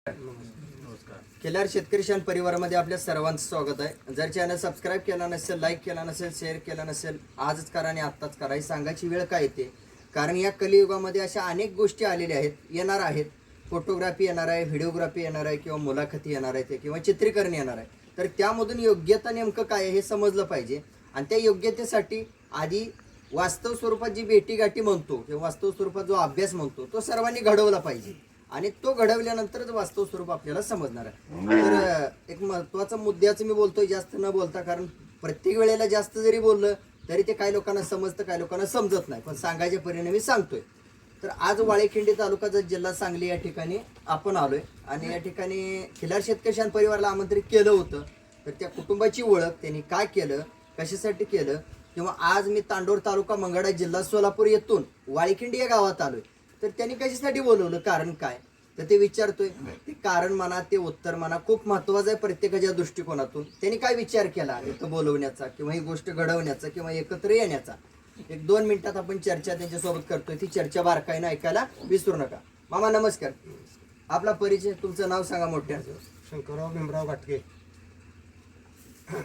नमस्कार. केलार शेतकरी शान परिवारामध्ये आपल्या सर्वांचं स्वागत आहे. जर चॅनल सबस्क्राईब केला नसेल, लाईक केला नसेल, शेअर केला नसेल, आजच करा आणि आत्ताच करा. ही सांगायची वेळ काय येते, कारण या कलियुगामध्ये अशा अनेक गोष्टी आलेल्या आहेत, येणार आहेत. फोटोग्राफी येणार आहे, व्हिडिओग्राफी येणार आहे, किंवा मुलाखती येणार आहे, किंवा चित्रीकरण येणार आहे. तर त्यामधून योग्यता नेमकं काय आहे हे समजलं पाहिजे. आणि त्या योग्यतेसाठी आधी वास्तव स्वरूपात जी भेटीगाठी म्हणतो किंवा वास्तव स्वरूपात जो अभ्यास म्हणतो तो सर्वांनी घडवला पाहिजे. आणि तो घडवल्यानंतरच वास्तव स्वरूप आपल्याला समजणार आहे. तर एक महत्त्वाचा मुद्द्याचं मी बोलतोय जास्त न बोलता, कारण प्रत्येक वेळेला जास्त जरी बोललं तरी ते काही लोकांना समजतं, काही लोकांना समजत नाही. पण सांगायच्या परिणामी सांगतोय. तर आज वाळेखिंडी तालुका जिल्हा सांगली या ठिकाणी आपण आलोय. आणि या ठिकाणी खिलार शेतकरी शान परिवाराला आमंत्रित केलं होतं. तर त्या कुटुंबाची ओळख, त्यांनी काय केलं, कशासाठी केलं, किंवा आज मी तांडोर तालुका मंगळा जिल्हा सोलापूर येथून वाळेखिंडी या गावात आलोय. तर त्यांनी कशासाठी बोलवलं, कारण काय, तर ते विचारतोय. ते कारण म्हणा, ते उत्तर म्हणा, खूप महत्वाचं आहे प्रत्येकाच्या दृष्टिकोनातून. त्यांनी काय विचार केला इथं बोलवण्याचा, किंवा ही गोष्ट घडवण्याचा, किंवा एकत्र येण्याचा. 1-2 मिनिटात आपण चर्चा त्यांच्यासोबत करतोय. ती चर्चा बारकाईनं ऐकायला विसरू नका. मामा नमस्कार. आपला परिचय, तुमचं नाव सांगा मोठ्या. शंकरराव भीमराव घाटगे,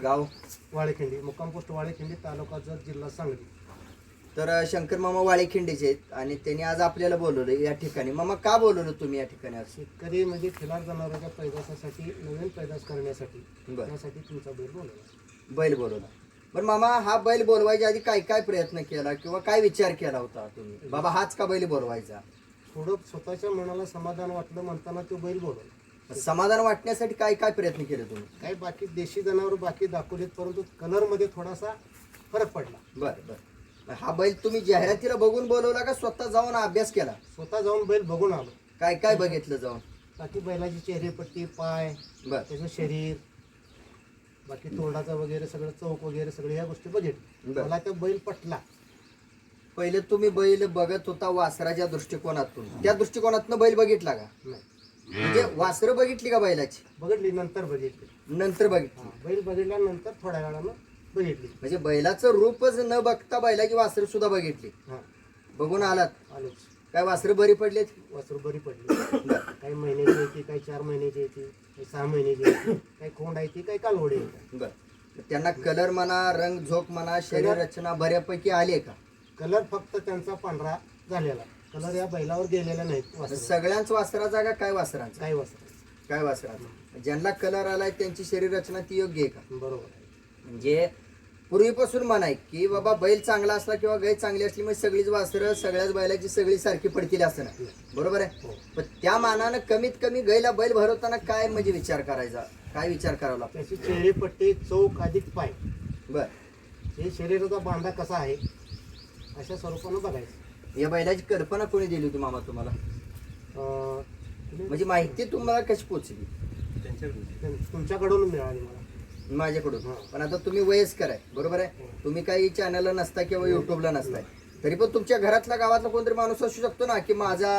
गाव वाळेखिंडी, मुक्काम पोस्ट वाळेखिंडी, तालुका जत, जिल्हा सांगली. तर शंकर मामा वाळेखिंडीचे आहेत आणि त्यांनी आज आपल्याला बोलवलं या ठिकाणी. मामा का बोलवलं तुम्ही या ठिकाणी आज? शेतकरी म्हणजे खिलार जनावरांच्या पैदासासाठी, नवीन पैदास करण्यासाठी, बरं, त्यासाठी तुमचा बैल बोलवला. बैल बोलवला. पण मामा, हा बैल बोलवायच्या आधी काय काय प्रयत्न केला, किंवा काय विचार केला होता तुम्ही, बाबा हाच का बैल बोलवायचा? थोडं स्वतःच्या मनाला समाधान वाटलं म्हणताना तो बैल बोलवला. समाधान वाटण्यासाठी काय काय प्रयत्न केले तुम्ही? काही बाकी देशी जनावर बाकी दाखवलेत, परंतु कलरमध्ये थोडासा फरक पडला. बरं बरं. हा बैल तुम्ही जाहिरातीला बघून बोलवला का स्वतः जाऊन अभ्यास केला? स्वतः जाऊन बैल बघून आलो. काय काय बघितलं जाऊन? बाकी बैलाची चेहरेपट्टी, पाय, बरं त्याचं शरीर, बाकी तोंडाचं वगैरे सगळं, चौक वगैरे सगळ्या ह्या गोष्टी बघितल्या. बरं. मला त्या बैल पटला. पहिले तुम्ही बैल बघत होता वासराच्या दृष्टिकोनातून, त्या दृष्टिकोनातून बैल बघितला का? नाही, म्हणजे वासरं बघितली का बैलाची? बघितली, नंतर बघितली. नंतर बघितली. हा, बैल बघितल्यानंतर थोड्या वेळानं बघितली. म्हणजे बैलाचं रूपच न बघता बैलाची वासरं सुद्धा बघितली, हा, बघून आलात. आलोच. काय वासरं बरी पडलेत? वासरू बरी पडली. काही महिन्याची येते, काही 4 महिन्याची येते, काही 6 महिन्याची येते, काही खोंड आहे, काही कालवडी येते. बर. त्यांना कलर म्हणा, रंग झोक म्हणा, शरीर रचना बऱ्यापैकी आली का? कलर फक्त त्यांचा पांढरा झालेला, कलर या बैलावर गेलेला नाहीत. वासरू सगळ्यांच वासराचा का काय वासरांचा? काही वासरू काय वासराचा? ज्यांना कलर आलाय त्यांची शरीर रचना ती योग्य आहे का? बरोबर आहे. म्हणजे पूर्वीपासून म्हणाय की बाबा बैल चांगला असला किंवा गाय चांगली असली म्हणजे सगळीच वासरं सगळ्याच बैलाची सगळी सारखी पडतील असं नाही, बरोबर आहे? हो. पण त्या मानानं कमीत कमी गायला बैल भरवताना काय म्हणजे विचार करायचा, काय विचार करावा लागतो? त्याची चेहरेपट्टी, चौक अधिक पाय, बर. हे शरीराचा बांधा कसा आहे अशा स्वरूपानं बघायचं. या बैलाची कल्पना कोणी दिली होती मामा तुम्हाला? म्हणजे माहिती तुम्हाला कशी पोचली? तुमच्याकडून मिळाली मला. माझ्याकडून. हा. पण आता तुम्ही वयस्कर आहे, बरोबर आहे? हो. तुम्ही काही चॅनलला नसता किंवा युट्यूबला नसताय, तरी पण तुमच्या घरातला गावातला कोणतरी माणूस असू शकतो ना की माझा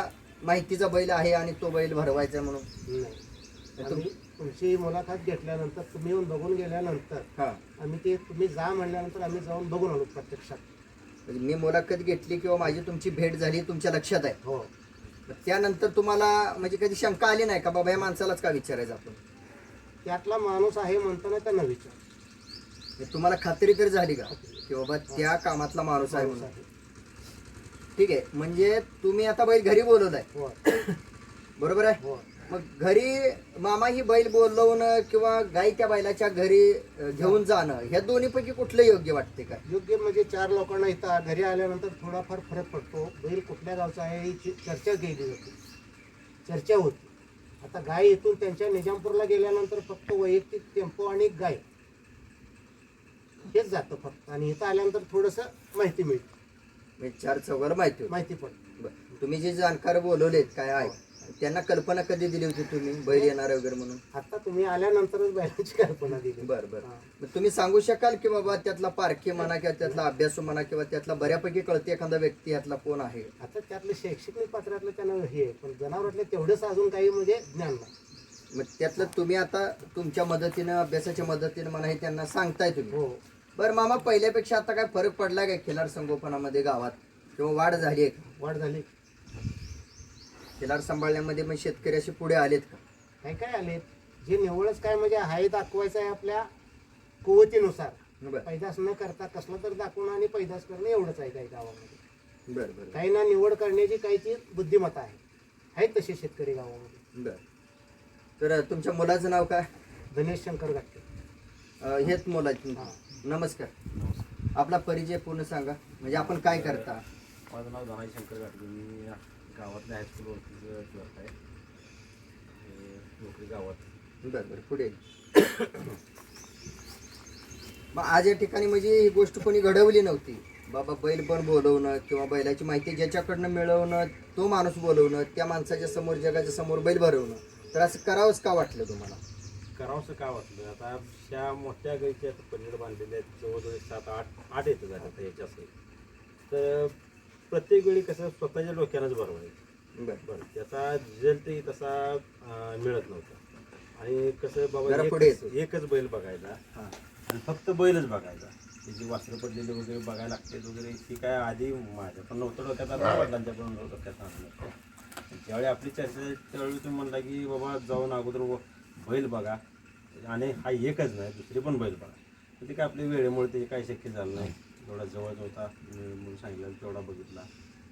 माहितीचा बैल आहे आणि तो बैल भरवायचा म्हणून. नाही, आम्ही तुमची मुलाखत घेतल्यानंतर, तुम्ही येऊन बघून गेल्यानंतर, हा, आम्ही ते तुम्ही जा म्हणल्यानंतर आम्ही जाऊन बघून आलो प्रत्यक्षात. म्हणजे मी मुलाखत घेतली किंवा माझी तुमची भेट झाली तुमच्या लक्षात आहे. हो. मग त्यानंतर तुम्हाला म्हणजे कधी शंका आली नाही का बाबा या माणसालाच का विचारायचं आपण? त्यातला माणूस आहे म्हणताना त्यांना विचार. म्हणजे तुम्हाला खात्री तर झाली का की बाबा त्या कामातला माणूस आहे माणूस म्हणून? आहे. ठीक आहे. म्हणजे तुम्ही आता बैल घरी बोलवलाय, हो, बरोबर आहे? हो. मग घरी मामा ही बैल बोलवणं किंवा गाय त्या बैलाच्या घरी घेऊन जाणं, ह्या दोन्हीपैकी कुठलं योग्य वाटते का? योग्य म्हणजे 4 लोकांना इथं घरी आल्यानंतर थोडाफार फरक पडतो. बैल कुठल्या गावचा आहे ही चर्चा केली जाते, चर्चा होती. आता गाय इथून त्यांच्या निजामपूरला गेल्यानंतर फक्त वैयक्तिक टेम्पो आणि गाय हेच जातं फक्त, आणि इथं आल्यानंतर थोडंसं माहिती मिळते, म्हणजे 4 चौघाला माहिती होती. माहिती पडते. बरं. तुम्ही जे जाणकार बोलवलेत काय आहे, त्यांना कल्पना कधी दिली होती तुम्ही बैल येणार आहे वगैरे म्हणून? आता तुम्ही आल्यानंतरच बैलाची कल्पना दिली. बरं बरं. हा. मग तुम्ही सांगू शकाल की बाबा त्यातला पारखी म्हणा किंवा त्यातला अभ्यासू म्हणा किंवा त्यातला बऱ्यापैकी कळते एखादा व्यक्ती यातला कोण आहे? आता त्यातलं शैक्षणिक पात्रातलं त्यांना हे आहे, पण जनावरातलं तेवढंच अजून काही म्हणजे ज्ञान नाही. मग त्यातलं तुम्ही आता तुमच्या मदतीनं, अभ्यासाच्या मदतीनं म्हणा हे त्यांना सांगताय तुम्ही. हो. बरं मामा, पहिल्यापेक्षा आता काय फरक पडला काय खिलार संगोपनामध्ये गावात, किंवा वाढ झाली आहे का? वाढ झाली. खिलार सांभाळण्यामध्ये मग शेतकरी असे पुढे आलेत का? काय काय आलेत जे निवळच काय म्हणजे हाय दाखवायचं आहे आपल्या कुवतीनुसार, बरं पैदास न करता कसला तर दाखवणं आणि पैदास करणं एवढंच आहे काही गावामध्ये. बरं बरं काही ना निवड करण्याची काहीची बुद्धिमत्ता आहे, आहेत तसे शेतकरी गावामध्ये. बरं. तर तुमच्या मुलाचं नाव काय? गणेश शंकर घाटके. हेच मुलाची. हां. नमस्कार. आपला परिचय पूर्ण सांगा, म्हणजे आपण काय करता? माझं नाव धनाजी शंकर घाटगे. मी गावातल्या हायस्कूलवरतीच क्लर्क आहे. नोकरी गावात. बरं बरं, पुढे. मग आज या ठिकाणी म्हणजे ही गोष्ट कोणी घडवली नव्हती. बाबा बैल पण बोलवणं किंवा बैलाची माहिती ज्याच्याकडनं मिळवणं, तो माणूस बोलवणं, त्या माणसाच्या समोर जगाच्या समोर बैल भरवणं, तर असं करावंच का वाटलं तुम्हाला? करावंसं का वाटलं? आता ह्या मोठ्या गाईच्या पलीकडे बांधलेल्या आहेत, जवळजवळ 7-8 येतं झालं आता याच्यासही. तर प्रत्येक वेळी कसं स्वतःच्या डोक्यानंच बरोबर आहे. बरं बरं, त्याचा रिझल्टही तसा मिळत नव्हता. आणि कसं बाबा जरा पुढे एकच बैल बघायला हां आणि फक्त बैलच बघायला, त्याची वासरं पडलेली वगैरे बघायला लागते वगैरे, ती काय आधी माझ्या पण नव्हतं डोक्यात आलं, वडिलांच्या पण डोक्यात आलं नव्हतं. ज्यावेळी आपली चर्चा झाली त्यावेळी तुम्ही म्हणला की बाबा जाऊन अगोदर बैल बघा आणि हा एकच नाही दुसरे पण बैल बघा. तर ते काय आपल्या वेळेमुळे ते काही शक्य झालं नाही. एवढा जवळ होता म्हणून सांगितलं तेवढा बघितला,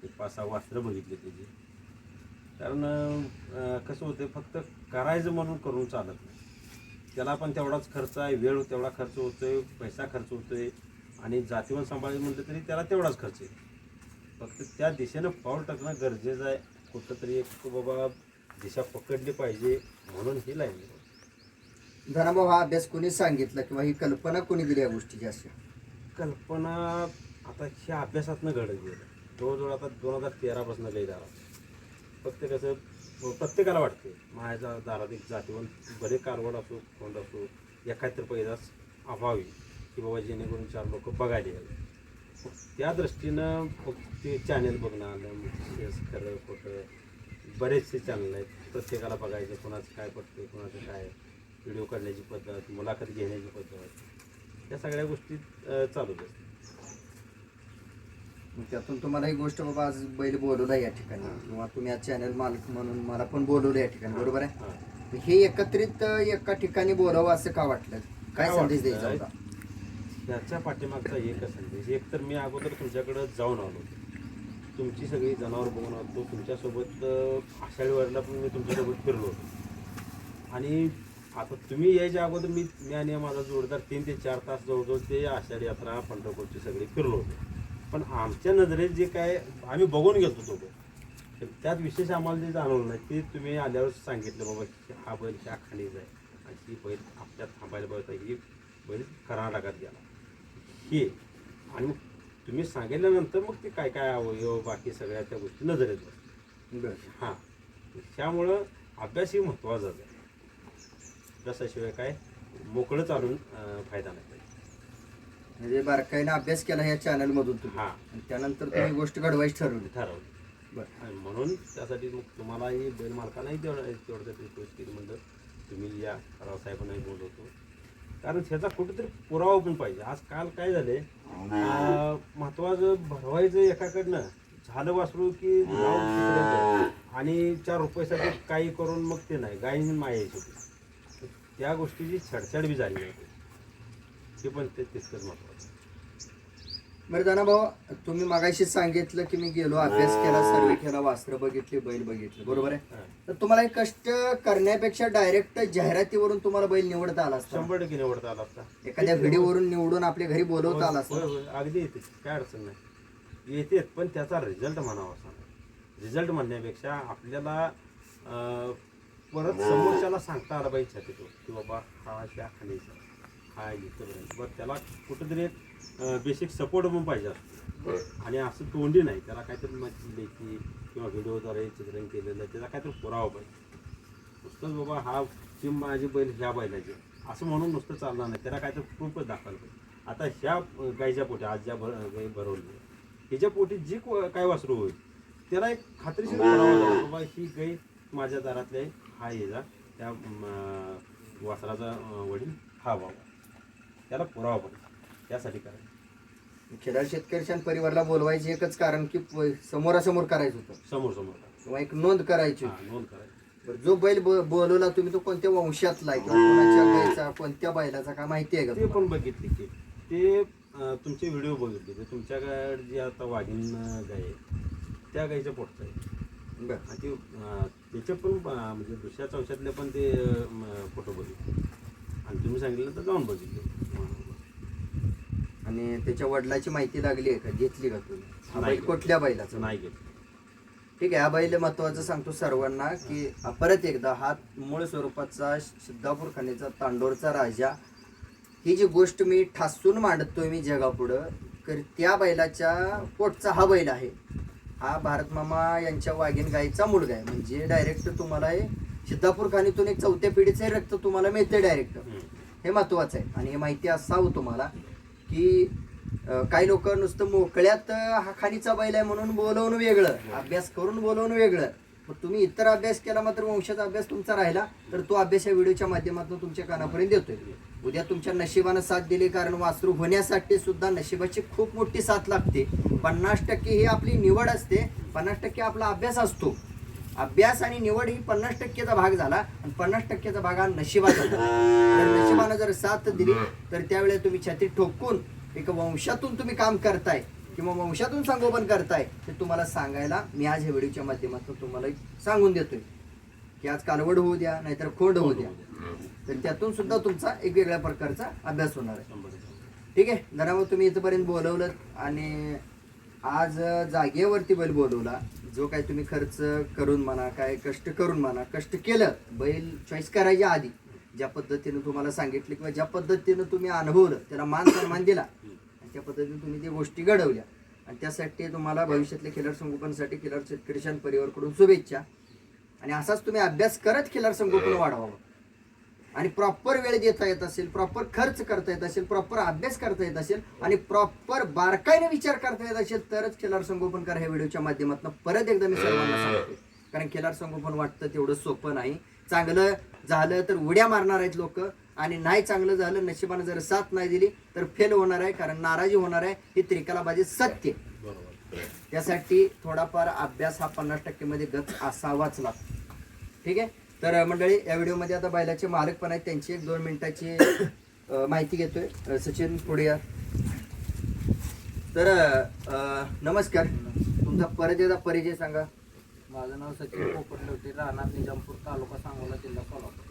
एक 5-6 वासरं बघितली त्याची. कारण कसं होतं, फक्त करायचं म्हणून करून चालत नाही, त्याला पण तेवढाच खर्च आहे, वेळ तेवढा खर्च होतोय, पैसा खर्च होतोय आणि जातीवर सांभाळायचं म्हटलं तरी त्याला तेवढाच खर्च आहे. फक्त त्या दिशेनं पाऊल टाकणं गरजेचं आहे. कुठं तरी एक बाबा दिशा पकडली पाहिजे म्हणून ही लाईन. धनाभाऊ, हा अभ्यास कोणी सांगितला किंवा ही कल्पना कोणी दिली या गोष्टीची? अशी कल्पना आता ह्या अभ्यासातनं घडत गेलं. जवळजवळ आता 2013 पासून लई दारात. फक्त कसं प्रत्येकाला वाटते माझ्या दारात एक जातीवंत भले कारवड असो कोंड असो एखाद तर पैदास अभावी की बाबा जेणेकरून 4 लोक बघायला यावे. त्या दृष्टीनं ते चॅनेल बघणं आलं. मग खरं खोटं बरेचसे चॅनल आहेत, प्रत्येकाला बघायचं कोणाचं काय पडते, कोणाचं काय व्हिडिओ करण्याची पद्धत, मुलाखत घेण्याची पद्धत, या सगळ्या गोष्टी चालूच असतात. मग त्यातून तुम्हाला ही गोष्ट बाबा आज बैल बोलवला या ठिकाणी किंवा तुम्ही आज चॅनल मालक म्हणून मला पण बोलवलं या ठिकाणी, बरोबर आहे? हां. हे एकत्रित एका ठिकाणी बोलावं असं का वाटलं? काय संदेश द्यायचा होता? ह्याच्या पाठीमागचा एकच संदेश. एक तर मी अगोदर तुमच्याकडं जाऊन आलो, तुमची सगळी जनावर बघून आलो, तुमच्यासोबत आषाढी वारीला पण मी तुमच्यासोबत फिरलो होतो. आणि आता तुम्ही यायच्या अगोदर मी आणि माझा जोडदार 3 ते 4 तास जवळजवळ ते आषाढी यात्रा पंढरपूरची सगळी फिरलो होतो. पण आमच्या नजरेत जे काय आम्ही बघून गेलो होतो तर त्यात विशेष आम्हाला जे जाणवलं नाही ते तुम्ही आल्यावर सांगितलं बाबा की हा बैल ह्या खाणीचा आहे आणि ही बैल आपल्यात थांबायला पाहिजे, ही बैल कर्नाटकात गेला हे. आणि मग तुम्ही सांगितल्यानंतर मग ते काय काय अवयव बाकी सगळ्या त्या गोष्टी नजरेत बसतात. हां, त्यामुळं अभ्यास ही महत्त्वाचाच आहे. अभ्यासाशिवाय काय मोकळं चालून फायदा नाही. म्हणजे बारकाईनं अभ्यास केला या चॅनल मधून तुम्ही, हां, आणि त्यानंतर तुम्ही गोष्ट घडवायची ठरवली. ठरवलं. बरं. आणि म्हणून त्यासाठी मग तुम्हालाही बैल मालकालाही तेवढं रिक्वेस्ट केली, म्हणलं तुम्ही या रावसाहेबांनाही बोलवतो, कारण ह्याचा कुठेतरी पुरावा पण पाहिजे. आजकाल काय झाले, महत्वाचं भरवायचं एकाकडनं झालं वासरू की नाव दुसऱ्याचं, आणि 4 रुपयासाठी काही करून मग ते नाही गायी मायायची होती. त्या गोष्टीची छडछड बी झाली नाही, ते पण ते तितकंच महत्वाचं. बरं धनाभाऊ, तुम्ही मगाशी सांगितलं की मी गेलो, अभ्यास केला, सर्वे केला, वासरं बघितली, बैल बघितले, बरोबर आहे? हां. तर तुम्हाला हे कष्ट करण्यापेक्षा डायरेक्ट जाहिरातीवरून तुम्हाला बैल निवडता आला असता? 100% निवडता आला असता. एखाद्या व्हिडिओवरून निवडून आपल्या घरी बोलवता आला होय, असता? होय, अगदी येते, काय अडचण नाही, येते. पण त्याचा रिझल्ट म्हणावा असा नाही. रिझल्ट म्हणण्यापेक्षा आपल्याला परत समोरच्याला सांगता आला पाहिजे छातीतून की बाबा हा त्या खाण्याचा, हा इथंपर्यंत. बरं, त्याला कुठंतरी एक बेसिक सपोर्ट पण पाहिजे असतो. आणि असं तोंडी नाही, त्याला काहीतरी लेखी किंवा व्हिडिओद्वारे चित्रण केलेलं आहे, त्याचा काहीतरी पुरावा पाहिजे. नुसतंच बाबा हा ती माझी बैल ह्या बैलाची असं म्हणून नुसतं चालणार नाही, त्याला काहीतरी प्रूफच दाखवायला पाहिजे. आता ह्या गाईच्या पोटी आज ज्या गाई भरवली ह्याच्या पोटी जी काय वासरू होईल त्याला एक खात्रीशीर पुरावा द्यावा, बाबा ही गाई माझ्या दारातली आहे, हा येजा त्या वासराचा वडील हा बाबा, त्याला पुरावा पाहिजे. त्यासाठी करायचं. खेडाळ शेतकऱ्यांच्या परिवाराला बोलवायचे एकच कारण की समोरासमोर करायचं होतं, समोर समोर किंवा एक नोंद करायची हां, नोंद करायची. बरं, जो बैल बोलवला तुम्ही तो कोणत्या वंशातला आहे किंवा कोणाच्या गायचा कोणत्या बैलाचा काय माहिती आहे का ते तुम्हाला? पण बघितले की ते तुमचे व्हिडिओ बघितले ते तुमच्याकडे जी आता वाघीण गाय आहे त्या गायच्या पोटचं आहे बरं. आणि ते त्याचे पण म्हणजे दुसऱ्या चौशातले पण ते फोटो बघितले आणि तुम्ही सांगितलं तर जाऊन बघितले. आणि त्याच्या वडिलाची माहिती लागली आहे का, घेतली का तुम्ही? हा नाही बैल कुठल्या बैलाचा? नाही घेतलं. ठीक आहे, हा बैल महत्वाचं सांगतो सर्वांना की परत एकदा हा मूळ स्वरूपाचा सिद्धापूर खाणीचा तांडोरचा राजा, ही जी गोष्ट मी ठासून मांडतोय मी जगापुढं, तर त्या बैलाच्या पोटचा हा बैल आहे. हा भारत मामा यांच्या वाघीण गाईचा मुलगा आहे. म्हणजे डायरेक्ट तुम्हाला हे सिद्धापूर खाणीतून एक 4थ्या पिढीचे रक्त तुम्हाला मिळते डायरेक्ट. हे महत्वाचं आहे. आणि हे माहिती असावं तुम्हाला की काही लोक नुसतं मोकळ्यात हा खाणीचा बैल आहे म्हणून बोलवून वेगळं, अभ्यास करून बोलवून वेगळं. मग तुम्ही इतर अभ्यास केला मात्र वंशाचा अभ्यास तुमचा राहिला तर तो अभ्यास या व्हिडिओच्या माध्यमातून तुमच्या कानापर्यंत येतोय. उद्या तुमच्या नशिबानं साथ दिली, कारण वासरू होण्यासाठी सुद्धा नशिबाची खूप मोठी साथ लागते. 50% ही आपली निवड असते, 50% आपला अभ्यास असतो. अभ्यास आणि निवड ही 50%चा भाग झाला आणि 50%चा भाग हा नशिबाचा झाला. जर नशिबानं जर साथ दिली तर त्यावेळेला तुम्ही छाती ठोकून एक वंशातून तुम्ही काम करताय किंवा वंशातून संगोपन करताय ते तुम्हाला सांगायला मी आज ह्या व्हिडिओच्या माध्यमातून तुम्हाला सांगून देतोय की आज कालवड होऊ द्या नाहीतर खोड होऊ द्या, तर त्यातून सुद्धा तुमचा एक वेगळ्या प्रकारचा अभ्यास होणार आहे. ठीक आहे, जरा तुम्ही इथपर्यंत बोलवलं आणि आज जागेवरती बैल बोलवला. जो काय तुम्ही खर्च करून म्हणा, काय कष्ट करून म्हणा, कष्ट केलं बैल चॉईस करायच्या आधी ज्या पद्धतीनं तुम्हाला सांगितलं किंवा ज्या पद्धतीनं तुम्ही अनुभवलं, त्याला मान सन्मान दिला आणि त्या पद्धतीने तुम्ही त्या गोष्टी घडवल्या. आणि त्यासाठी तुम्हाला भविष्यातल्या खिलार संगोपनासाठी खिलार शेतकरी शान परिवारकडून शुभेच्छा. आणि असाच तुम्ही अभ्यास करत खिलार संगोपन वाढवावं आणि प्रॉपर वेळ देता येत असेल, प्रॉपर खर्च करता येत असेल, प्रॉपर अभ्यास करता येत असेल आणि प्रॉपर बारकाईने विचार करता येत असेल तरच खिलार संगोपन करा. ह्या व्हिडिओच्या माध्यमातून परत एकदा मी सर्वांना सांगतो, कारण खिलार संगोपन वाटतं तेवढं सोपं नाही. चांगलं झालं तर उड्या मारणार आहेत लोक आणि नाही चांगलं झालं, नशिबानं जर साथ नाही दिली तर फेल होणार आहे, कारण नाराजी होणार आहे. ही त्रिकालाबाजी सत्य. त्यासाठी थोडाफार अभ्यास हा 50% मध्ये गच असावाच लागतो. ठीक आहे, तर मंडळी या व्हिडिओमध्ये आता बैलाचे मालक पण आहेत, त्यांची 1-2 मिनिटाची माहिती घेतोय. सचिन पुढे या. तर नमस्कार, तुमचा परत एकदा परिचय सांगा. माझं नाव सचिन पोपटलवटे, राहणार निजामपूर, तालुका सांगोला, जिल्हा सोलापूर.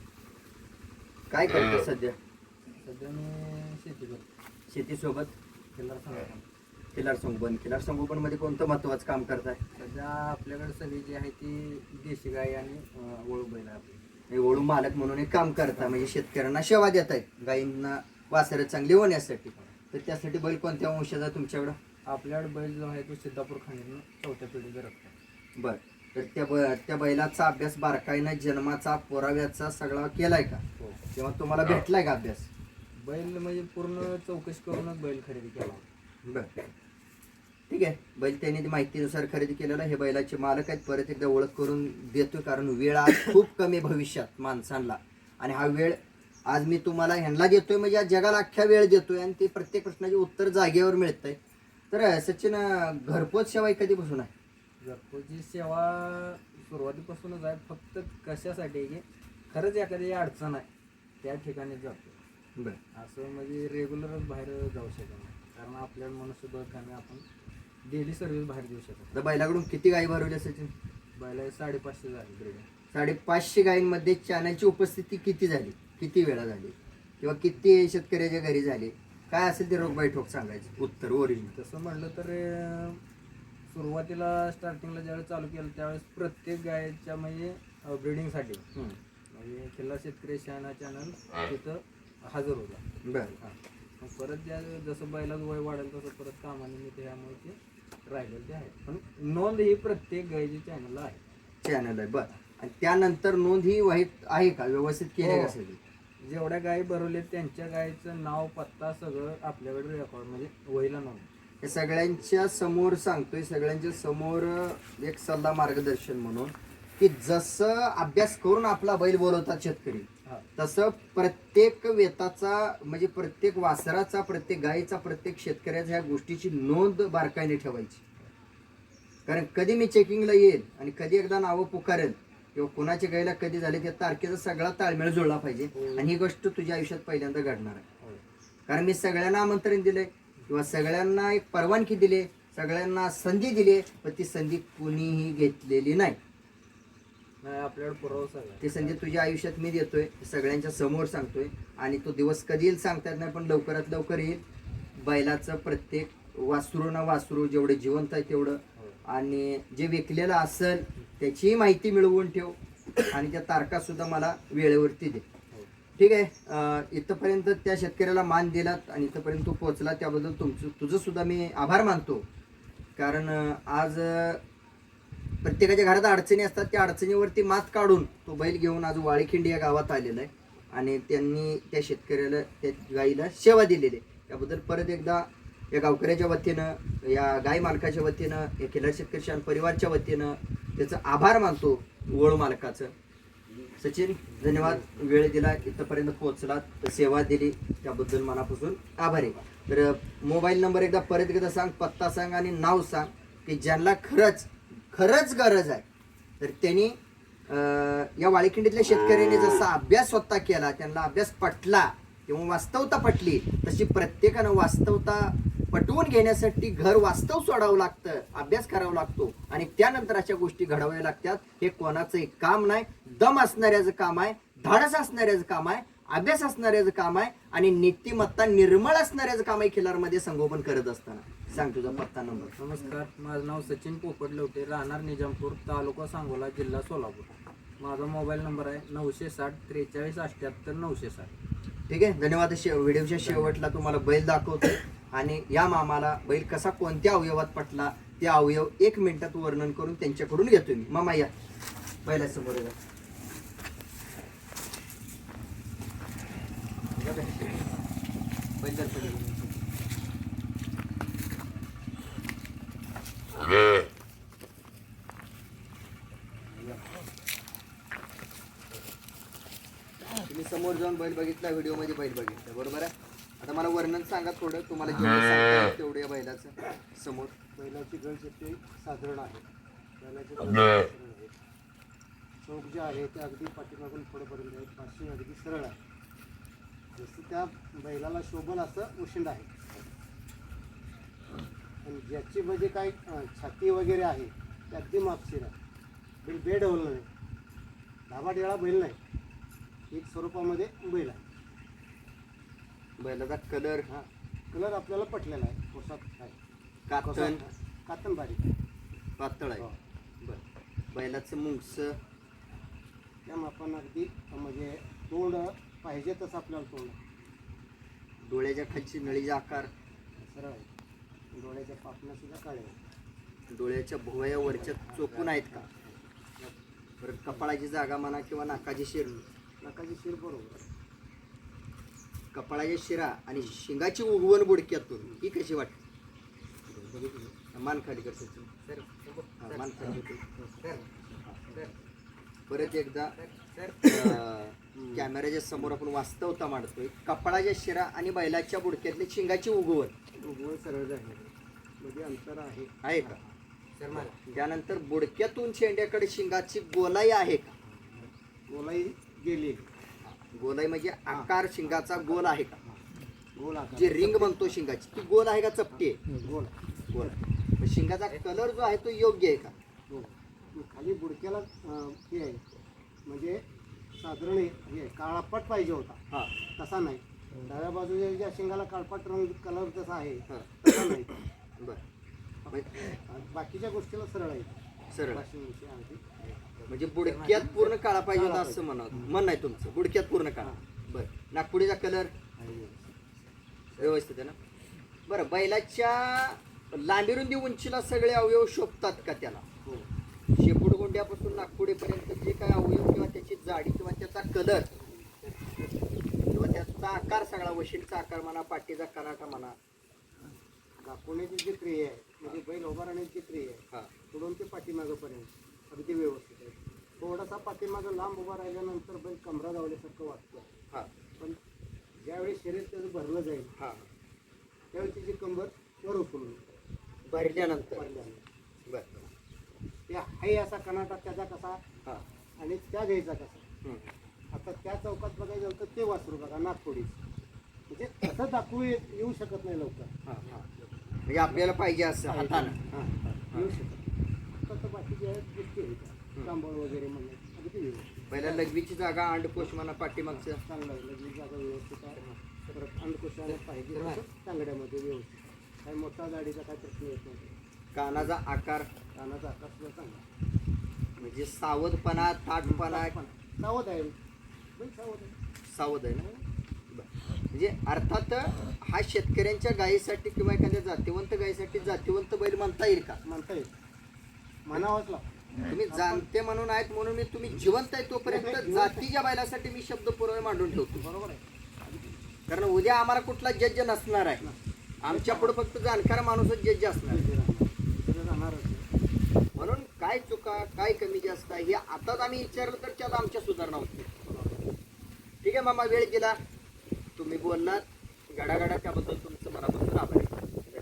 काय करतो सध्या? सध्या मी शेती करतो. शेतीसोबत खिल्लार संगोपन. खिलार संगोपन मध्ये कोणतं महत्वाचं काम करताय? सध्या आपल्याकडे सगळी जी आहे ती देशी गाय आणि वळू बैल आहे आपली. हे वळू मालक म्हणून एक काम करता, म्हणजे शेतकऱ्यांना सेवा देत आहेत गायींना वासरं चांगली होण्यासाठी. तर त्यासाठी बैल कोणत्या वंशाचा तुमच्याकडं? आपल्याकडे बैल जो आहे तो सिद्धापूर खाणीतून 4थ्या पिढीचा रक्त आहे. बर, तर त्या बैलाचा अभ्यास बारकाईनं जन्माचा पुराव्याचा सगळा केलाय का हो. किंवा तुम्हाला भेटलाय का अभ्यास? बैल म्हणजे पूर्ण चौकशी करूनच बैल खरेदी केला. बर, ठीक आहे. बैल त्यांनी ती माहितीनुसार खरेदी केलेला. हे बैलाचे मालक आहेत. परत एकदा ओळख करून देतोय, कारण वेळ आज खूप कमी भविष्यात माणसांना, आणि हा वेळ आज मी तुम्हाला ह्यांना देतोय म्हणजे आज जगाला अख्ख्या वेळ देतोय आणि ते प्रत्येक प्रश्नाचे उत्तर जागेवर मिळतंय. तर सचिन, घरपोच सेवा कधीपासून आहे? घरपोचची सेवा सुरुवातीपासूनच आहे. फक्त कशासाठी आहे की खरंच एखादी अडचण आहे त्या ठिकाणी जातो. बरं, असं म्हणजे रेग्युलरच बाहेर जाऊ शकत नाही, कारण आपल्याला मनुष्यबळ कमी, आपण डेली सर्व्हिस बाहेर देऊ शकत. तर बैलाकडून किती गायी भरवल्या सचिन? बैला 550 झाली ब्रीडिंग. 550 गायींमध्ये चॅनलची उपस्थिती किती झाली, किती वेळा झाली किंवा किती शेतकऱ्याच्या घरी झाली? काय असेल ते रोगबाई ठोक सांगायचं उत्तर ओरिजिनल. तसं म्हटलं तर सुरुवातीला स्टार्टिंगला ज्यावेळेस चालू केलं त्यावेळेस प्रत्येक गायच्या म्हणजे ब्रीडिंगसाठी म्हणजे खिल्लार शेतकरी शहाणा चॅनल तिथं हजर होता. बरं, हां, मग परत जसं बैलाचं वय वाढेल तसं परत कामानिमित्त त्यामुळे ते राहिलेलं ते आहे. पण नोंद ही प्रत्येक गायची चॅनलला आहे. चॅनल आहे. बरं, आणि त्यानंतर नोंद ही वाईट आहे का, व्यवस्थित केली आहे का हो. सगळी? जेवढ्या गायी भरवल्या त्यांच्या गायीचं नाव, पत्ता सगळं आपल्याकडे रेकॉर्ड म्हणजे वहीला नोंद. हे सगळ्यांच्या समोर सांगतोय, सगळ्यांच्या समोर एक सल्ला मार्गदर्शन म्हणून, की जसं अभ्यास करून आपला बैल बोलवतात शेतकरी, हां, तसं प्रत्येक वेताचा म्हणजे प्रत्येक वासराचा, प्रत्येक गायीचा, प्रत्येक शेतकऱ्याच्या ह्या गोष्टीची नोंद बारकाईने ठेवायची. कारण कधी मी चेकिंगला येईल आणि कधी एकदा नावं पुकारेल किंवा कोणाच्या गाईला कधी झाले त्या तारखेचा सगळा ताळमेळ जुळला पाहिजे आणि ही गोष्ट तुझ्या आयुष्यात पहिल्यांदा घडणार आहे. कारण मी सगळ्यांना आमंत्रण दिलंय किंवा सगळ्यांना एक परवानगी दिली, सगळ्यांना संधी दिली, पण ती संधी कुणीही घेतलेली नाही. आपल्याकडे पुरावा सगळा. ती संधी तुझ्या आयुष्यात मी देतोय, सगळ्यांच्या समोर सांगतोय आणि तो दिवस कधी येईल सांगता येत नाही, पण लवकरात लवकर येईल. बैलाचं प्रत्येक वासरू ना वासरू जेवढे जिवंत आहे तेवढं, आणि जे विकलेलं असेल त्याचीही माहिती मिळवून ठेव आणि त्या तारखा सुद्धा मला वेळेवरती दे. ठीक आहे. इथंपर्यंत त्या शेतकऱ्याला मान दिलात आणि इथंपर्यंत तू पोहोचला त्याबद्दल तुझं सुद्धा मी आभार मानतो. कारण आज प्रत्येकाच्या घरात अडचणी असतात, त्या अडचणीवरती मात काढून तो बैल घेऊन आज वाळीखिंडी या गावात आलेला आहे आणि त्यांनी त्या शेतकऱ्याला त्या गाईला सेवा दिलेली आहे. त्याबद्दल परत एकदा या गावकऱ्याच्या वतीनं, या गाय मालकाच्या वतीनं, या खिलार शेतकरी शान परिवारच्या वतीनं त्याचं आभार मानतो. वळ मालकाचं. सचिन धन्यवाद, वेळ दिला, इथंपर्यंत पोहोचलात, सेवा दिली त्याबद्दल मनापासून आभारी. तर मोबाईल नंबर एकदा परत एकदा सांग, पत्ता सांग आणि नाव सांग की ज्यांना खरंच गरज आहे तर त्यांनी या वाळीखिंडीतल्या शेतकऱ्यांनी जसा अभ्यास स्वतः केला, त्यांना अभ्यास पटला किंवा वास्तवता पटली, तशी प्रत्येकानं वास्तवता पटवून घेण्यासाठी घर वास्तव सोडावं लागतं, अभ्यास करावा लागतो आणि त्यानंतर अशा गोष्टी घडवाव्या लागतात. हे कोणाचं एक काम नाही, दम असणाऱ्याचं काम आहे, धाडस असणाऱ्याचं काम आहे, अभ्यास असणाऱ्याचं काम आहे आणि नीतिमत्ता निर्मळ असणाऱ्याचं काम आहे खिलारमध्ये संगोपन करत असताना. सांग तुझा पत्ता नंबर. नमस्कार, माझं नाव सचिन पोपट लवटे, राहणार निजामपूर, तालुका सांगोला, जिल्हा सोलापूर. माझा मोबाईल नंबर आहे 960 43 78 960. ठीक आहे. धन्यवाद. व्हिडिओच्या शेवटला तुम्हाला बैल दाखवतो आणि या मामाला बैल कसा कोणत्या अवयवात पटला ते अवयव 1 मिनिटात वर्णन करून त्यांच्याकडून घेतो मी. मामा या बैलासमोर या. बैल दर्शन. तुम्ही समोर जाऊन बैल बघितला, व्हिडिओ मध्ये बैल बघितला, बरोबर आहे. आता मला वर्णन सांगा थोडं, तुम्हाला जेवढं सांगता येईल तेवढं या बैलाचं. समोर बैलाची गळचेपटी साधारण आहे. बैलाचे साधारण आहे. चौक जे आहे ते अगदी पाठीमागून पुढेपर्यंत आहे. पाचशे अगदी सरळ आहे. जसं त्या बैलाला शोभल असं उशिंड आहे. आणि ज्याची म्हणजे काय छाती वगैरे आहे ते अगदी मापशीर आहे. बैल बेढवलं नाही, धाबाडेळा बैल नाही, एक स्वरूपामध्ये बैल आहे. बैलाचा कलर, हा कलर आपल्याला पटलेला आहे. पोशाख आहे, कातन कातन बारीक आहे, पातळ आहे. हो. बरं. बैलाचं मुंगस त्या मापानं अगदी म्हणजे तोंड पाहिजे तसं आपल्याला तोंड आहे. डोळ्याच्या खालची नळीचा आकार, सरळ आहे. डोळ्याच्या पापण्या सुद्धा काळे आहेत. डोळ्याच्या भोवया वरच्या चोपून आहेत का? परत कपाळाची जागा म्हणा किंवा नाकाची शिर, नाकाची शिर बरोबर आहे. कपाळाच्या शिरा आणि शिंगाची उगवण बुडक्यातून ही कशी वाटते? मान खाली कर सचिन. हा, मान खाली कर. परत एकदा कॅमेऱ्याच्या समोर आपण वास्तवता मांडतोय. कपाळाच्या शिरा आणि बैलाच्या बुडक्यातली शिंगाची उगवण सरळ झाले म्हणजे अंतर आहे का? त्यानंतर बुडक्यातून शेंड्याकडे शिंगाची गोलाई आहे का? गोलाई गेली. गोलाई म्हणजे आकार शिंगाचा गोल आहे का? गोल आकार जे रिंग म्हणतो शिंगाची ती गोल आहे का चपटी आहे? गोल गोल आहे. मग शिंगाचा कलर जो आहे तो योग्य आहे का? गोल. खाली बुडक्याला हे आहे म्हणजे साधारण हे आहे, काळापट पाहिजे होता, हा. तसा नाही. डाव्या बाजूच्या ज्या शिंगाला काळपट रंग कलर जसा आहे हा. तसा नाही. बरं. आणि बाकीच्या गोष्टीला सरळ आहे. सरळ. बाकी विषय आहे ते. म्हणजे बुडक्यात पूर्ण काळा पाहिजे होता असं म्हण नाही तुमचं. बुडक्यात पूर्ण काळा. बरं. नागपुडीचा कलर व्यवस्थित आहे ना? बरं. बैलाच्या लांबीरुंदी उंचीला सगळे अवयव शोभतात का त्याला? हो. शेपूट गोंड्यापासून नागपुडीपर्यंत जे काय अवयव किंवा त्याची जाडी किंवा त्याचा कलर किंवा त्याचा आकार सगळा, वशीलचा आकार म्हणा, पाठीचा कनाटा म्हणा, दाखवण्याची जी क्रिया आहे म्हणजे बैल उभा राहण्याची क्रिया आहे, हा, पुढून ते पाठीमागंपर्यंत अगदी व्यवस्थित आहे. थोडासा पाठीमागं लांब उभा राहिल्यानंतर बैल कमरा धावल्यासारखं वाटतं. हा, पण ज्यावेळी शरीर त्याचं भरलं जाईल हा, त्यावेळी त्याची कंबर वर उचलून भरल्यानंतर भरल्यानंतर बरं. ते हाय असा कनाटा त्याचा कसा हा, आणि त्या घ्यायचा कसा. हम्म. आता त्या चौकात बघायचं झालं तर ते वासरू बघा नागतोडीच, म्हणजे तसं दाखवू येऊ शकत नाही लवकर. हा, हा. म्हणजे आपल्याला पाहिजे असं हातानं. हां येऊ शकत. आता बाकीच्या गोष्टी आहेत तांबळ वगैरे म्हणून अगदी व्यवस्थित पहिल्या लघवीची जागा अंडकोश म्हणा पाठीमागचं चांगलं आहे. लगेच जागा व्यवस्थित आहे. परत अंधकोशाला पाहिजे तसं तांगड्यामध्ये व्यवस्थित. काही मोठा गाडीचा काय प्रश्न येत नाही. कानाचा आकार कानाचा आकार सुद्धा चांगला आहे. म्हणजे सावधपणा ताटपणा सावध आहे बैल, सावध आहे. सावध आहे ना. म्हणजे अर्थात हा शेतकऱ्यांच्या गायीसाठी किंवा एखाद्या जातीवंत गायीसाठी जातीवंत बैल म्हणता येईल का? म्हणता येईल, म्हणावंच लागतं. तुम्ही जाणते म्हणून आहेत म्हणून मी तुम्ही जिवंत आहे तोपर्यंत जातीच्या बैलासाठी मी शब्द पुरावे मांडून ठेवतो. बरोबर आहे. कारण उद्या आम्हाला कुठला जज नसणार आहे. आमच्या पुढे फक्त जाणकार माणूसच जज असणार आहे. तिकडे राहणारच नाही. म्हणून काय चुका काय कमी जास्त आहे हे आताच आम्ही विचारलं तर त्यात आमच्या सुधारणा होती. ठीक आहे मामा, वेळ दिला, तुम्ही बोललात, गडागडा त्याबद्दल तुमचं मनापासून आभार आहे.